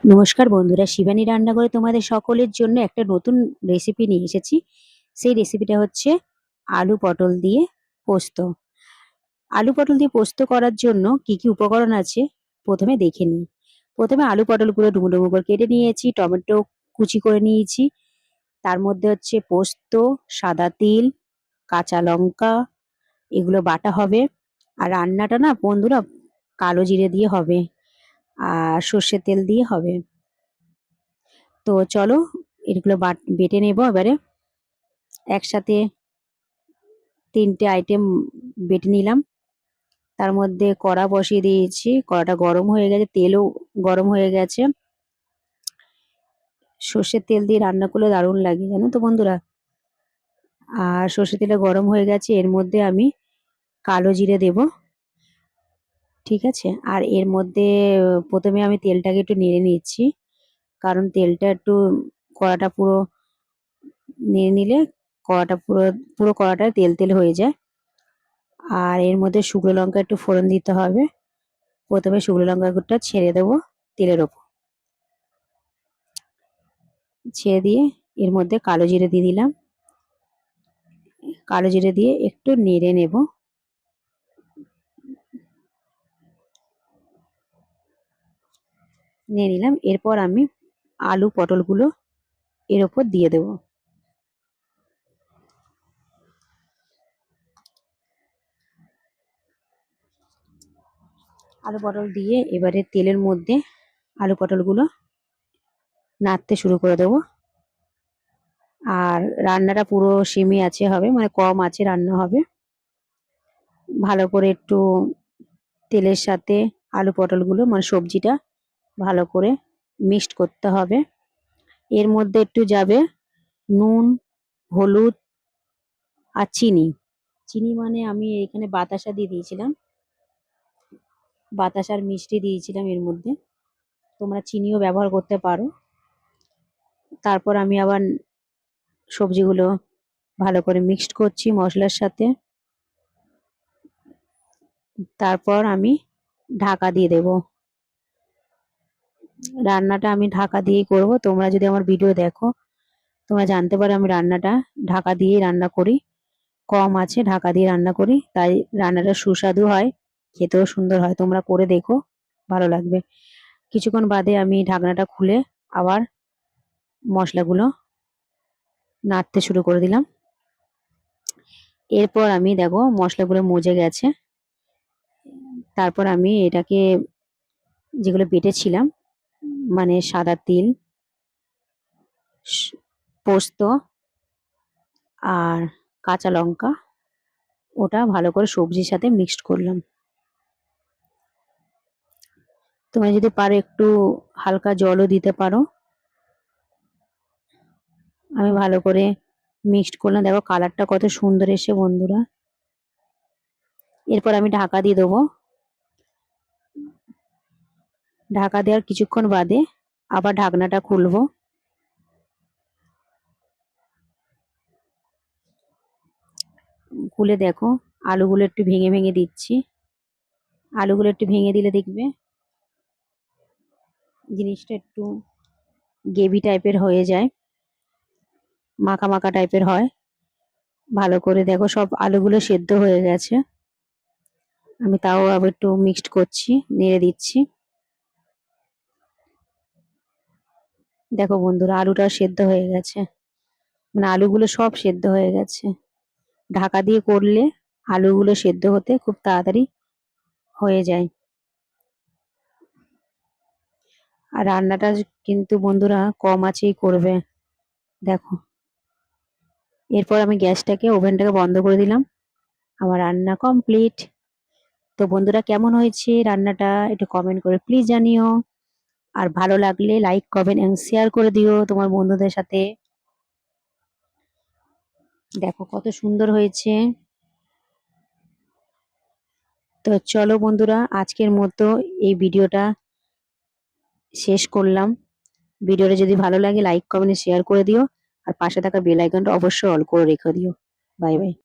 নমস্কার বন্ধুরা, শিবানী রান্নাঘরে তোমাদের সকলের জন্য একটা নতুন রেসিপি নিয়ে এসেছি। সেই রেসিপিটা হচ্ছে আলু পটল দিয়ে পোস্ত। আলু পটল দিয়ে পোস্ত করার জন্য কি কি উপকরণ আছে প্রথমে দেখে নিই। প্রথমে আলু পটলগুলো ডুমো ডুমো করে কেটে নিয়েছি, টমেটো কুচি করে নিয়েছি, তার মধ্যে হচ্ছে পোস্ত, সাদা তিল, কাঁচা লঙ্কা, এগুলো বাটা হবে। আর রান্নাটা না বন্ধুরা কালো জিরে দিয়ে হবে আর সর্ষের তেল দিয়ে হবে। তো চলো এগুলো বেটে নেবো এবারে। একসাথে তিনটে আইটেম বেটে নিলাম। তার মধ্যে কড়া বসিয়ে দিয়েছি, কড়াটা গরম হয়ে গেছে, তেলও গরম হয়ে গেছে। সর্ষের তেল দিয়ে রান্না করলে দারুণ লাগে জানো তো বন্ধুরা। আর সর্ষের তেলটা গরম হয়ে গেছে, এর মধ্যে আমি কালো জিরে দেব। ঠিক আছে, আর এর মধ্যে প্রথমে আমি তেলটাকে একটু নেড়ে নিচ্ছি, কারণ তেলটা একটু কড়াটা পুরো নেড়ে নিলে কড়াটা পুরো পুরো কড়াটা তেল তেল হয়ে যায়। আর এর মধ্যে শুকনো লঙ্কা একটু ফোড়ন দিতে হবে। প্রথমে শুকনো লঙ্কাটা ছেড়ে দেবো তেলের ওপর, ছেড়ে দিয়ে এর মধ্যে কালো জিরে দিয়ে দিলাম। কালো জিরে দিয়ে একটু নেড়ে নেব। নিয়ে নিলাম, এরপর আমি আলু পটলগুলো এর ওপর দিয়ে দেব। আলু পটল দিয়ে এবারে তেলের মধ্যে আলু পটলগুলো নাড়তে শুরু করে দেবো। আর রান্নাটা পুরো সিমে আছে হবে, মানে কম আছে রান্না হবে। ভালো করে একটু তেলের সাথে আলু পটলগুলো মানে সবজিটা ভালো করে মিক্সড করতে হবে। এর মধ্যে একটু যাবে নুন, হলুদ আর চিনি। চিনি মানে আমি এখানে বাতাসা দিয়ে দিয়েছিলাম, বাতাসার মিষ্টি দিয়েছিলাম এর মধ্যে, তোমরা চিনিও ব্যবহার করতে পারো। তারপর আমি আবার সবজিগুলো ভালো করে মিক্সড করছি মশলার সাথে। তারপর আমি ঢাকা দিয়ে দেব। রান্নাটা আমি ঢাকা দিয়েই করব। তোমরা যদি আমার ভিডিও দেখো তোমরা জানতে পারো আমি রান্নাটা ঢাকা দিয়েই রান্না করি। কম আছে ঢাকা দিয়ে রান্না করি, তাই রান্নাটা সুস্বাদু হয়, খেতেও সুন্দর হয়। তোমরা করে দেখো, ভালো লাগবে। কিছুক্ষণ বাদে আমি ঢাকনাটা খুলে আবার মশলাগুলো নাড়তে শুরু করে দিলাম। এরপর আমি দেখো মশলাগুলো মজে গেছে। তারপর আমি এটাকে যেগুলো বেটেছিলাম মানে সাদা তিল, পোস্ত আর কাঁচা লঙ্কা, ওটা ভালো করে সবজির সাথে মিক্সড করলাম। তোমরা যদি পারো একটু হালকা জলও দিতে পারো। আমি ভালো করে মিক্সড করলাম, দেখো কালারটা কত সুন্দর এসে বন্ধুরা। এরপর আমি ঢাকা দিয়ে দেবো। ঢাকা দেওয়ার কিছুক্ষণ বাদে আবার ঢাকনাটা খুলবো। খুলে দেখো আলুগুলো একটু ভেঙে ভেঙে দিচ্ছি। আলুগুলো একটু ভেঙে দিলে দেখবে জিনিসটা একটু গ্রেভি টাইপের হয়ে যায়, মাখা মাখা টাইপের হয়। ভালো করে দেখো সব আলুগুলো সেদ্ধ হয়ে গেছে। আমি তাও আবার একটু মিক্সড করছি, নেড়ে দিচ্ছি। দেখো বন্ধুরা আলুটা সেদ্ধ হয়ে গেছে, মানে আলুগুলো সব সেদ্ধ হয়ে গেছে। ঢাকা দিয়ে করলে আলুগুলো সেদ্ধ হতে খুব তাড়াতাড়ি হয়ে যায়। আর রান্নাটা কিন্তু বন্ধুরা কম আঁচেই করবে। দেখো এরপর আমি গ্যাসটাকে ওভেনটাকে বন্ধ করে দিলাম। আমার রান্না কমপ্লিট। তো বন্ধুরা কেমন হয়েছে রান্নাটা একটু কমেন্ট করে প্লিজ জানিও। আর ভালো লাগলে লাইক কমেন্ট এবং শেয়ার করে দিও তোমার বন্ধুদের সাথে। দেখো কত সুন্দর হয়েছে। তো চলো বন্ধুরা আজকের মতো এই ভিডিওটা শেষ করলাম। ভিডিওটা যদি ভালো লাগে লাইক কমেন্ট শেয়ার করে দিও, আর পাশে থাকা বেল আইকনটা অবশ্যই অল করে রেখে দিও। Bye bye.